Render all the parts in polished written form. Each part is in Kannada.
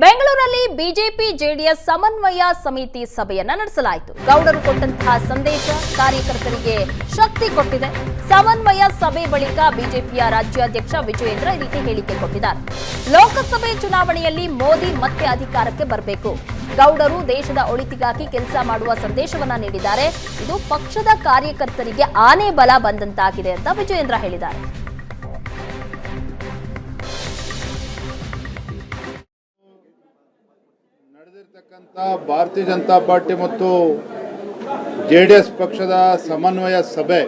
ಬೆಂಗಳೂರಲ್ಲಿ ಬಿಜೆಪಿ ಜೆಡಿಎಸ್ ಸಮನ್ವಯ ಸಮಿತಿ ಸಭೆಯನ್ನ ನಡೆಸಲಾಯಿತು. ಗೌಡರು ಕೊಟ್ಟಂತಹ ಸಂದೇಶ ಕಾರ್ಯಕರ್ತರಿಗೆ ಶಕ್ತಿ ಕೊಟ್ಟಿದೆ. ಸಮನ್ವಯ ಸಭೆ ಬಳಿಕ ಬಿಜೆಪಿಯ ರಾಜ್ಯಾಧ್ಯಕ್ಷ ವಿಜಯೇಂದ್ರ ಈ ರೀತಿ ಹೇಳಿಕೆ ಕೊಟ್ಟಿದ್ದಾರೆ. ಲೋಕಸಭೆ ಚುನಾವಣೆಯಲ್ಲಿ ಮೋದಿ ಮತ್ತೆ ಅಧಿಕಾರಕ್ಕೆ ಬರಬೇಕು. ಗೌಡರು ದೇಶದ ಒಳಿತಿಗಾಗಿ ಕೆಲಸ ಮಾಡುವ ಸಂದೇಶವನ್ನ ನೀಡಿದ್ದಾರೆ. ಇದು ಪಕ್ಷದ ಕಾರ್ಯಕರ್ತರಿಗೆ ಆನೆ ಬಲ ಬಂದಂತಾಗಿದೆ ಅಂತ ವಿಜಯೇಂದ್ರ ಹೇಳಿದ್ದಾರೆ. ನಡೆದಿರ್ತಕ್ಕಂಥ ಭಾರತೀಯ ಜನತಾ ಪಾರ್ಟಿ ಮತ್ತು ಜೆಡಿಎಸ್ ಪಕ್ಷದ ಸಮನ್ವಯ ಸಭೆ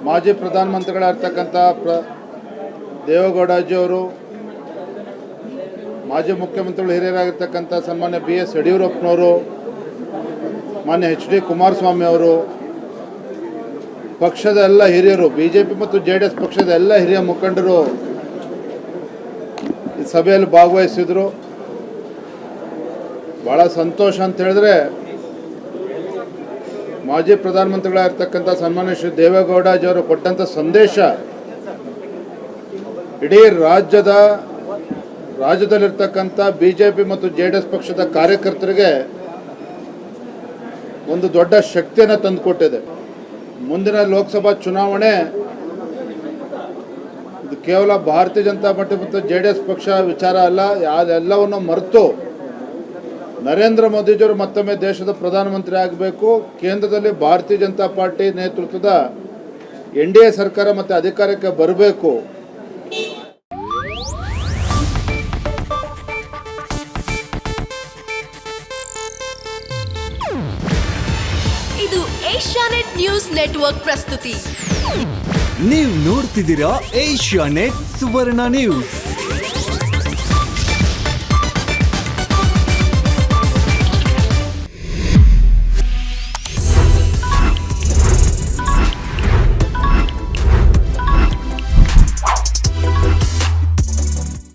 ಮಾಜಿ ಪ್ರಧಾನಮಂತ್ರಿಗಳಾಗಿರ್ತಕ್ಕಂಥ ದೇವೇಗೌಡಜಿಯವರು, ಮಾಜಿ ಮುಖ್ಯಮಂತ್ರಿಗಳು ಹಿರಿಯರಾಗಿರ್ತಕ್ಕಂಥ ಸನ್ಮಾನ್ಯ BS ಯಡಿಯೂರಪ್ಪನವರು, ಮಾನ್ಯ HD ಕುಮಾರಸ್ವಾಮಿ ಅವರು, ಪಕ್ಷದ ಎಲ್ಲ ಹಿರಿಯರು, ಬಿಜೆಪಿ ಮತ್ತು ಜೆಡಿಎಸ್ ಪಕ್ಷದ ಎಲ್ಲ ಹಿರಿಯ ಮುಖಂಡರು ಈ ಸಭೆಯಲ್ಲಿ ಭಾಗವಹಿಸಿದರು. ಭಾಳ ಸಂತೋಷ ಅಂತ ಹೇಳಿದ್ರೆ, ಮಾಜಿ ಪ್ರಧಾನಮಂತ್ರಿಗಳಾಗಿರ್ತಕ್ಕಂಥ ಸನ್ಮಾನ್ಯ ಶ್ರೀ ದೇವೇಗೌಡಜಿಯವರು ಕೊಟ್ಟಂಥ ಸಂದೇಶ ಇಡೀ ರಾಜ್ಯದಲ್ಲಿರ್ತಕ್ಕಂಥ ಬಿಜೆಪಿ ಮತ್ತು ಜೆಡಿಎಸ್ ಪಕ್ಷದ ಕಾರ್ಯಕರ್ತರಿಗೆ ಒಂದು ದೊಡ್ಡ ಶಕ್ತಿಯನ್ನು ತಂದುಕೊಟ್ಟಿದೆ. ಮುಂದಿನ ಲೋಕಸಭಾ ಚುನಾವಣೆ ಇದು ಕೇವಲ ಭಾರತೀಯ ಜನತಾ ಪಾರ್ಟಿ ಮತ್ತು ಜೆಡಿಎಸ್ ಪಕ್ಷ ವಿಚಾರ ಅಲ್ಲ. ಎಲ್ಲವನ್ನು ಮರೆತು ನರೇಂದ್ರ ಮೋದಿಜಿಯವರು ಮತ್ತೊಮ್ಮೆ ದೇಶದ ಪ್ರಧಾನಮಂತ್ರಿ ಆಗಬೇಕು. ಕೇಂದ್ರದಲ್ಲಿ ಭಾರತೀಯ ಜನತಾ ಪಾರ್ಟಿ ನೇತೃತ್ವದ NDA ಸರ್ಕಾರ ಮತ್ತೆ ಅಧಿಕಾರಕ್ಕೆ ಬರಬೇಕು. ಇದು ಏಷ್ಯಾನೆಟ್ ನ್ಯೂಸ್ ನೆಟ್ವರ್ಕ್ ಪ್ರಸ್ತುತಿ. ನೀವು ನೋಡ್ತಿದ್ದೀರಾ ಏಷ್ಯಾನೆಟ್ ಸುವರ್ಣ ನ್ಯೂಸ್.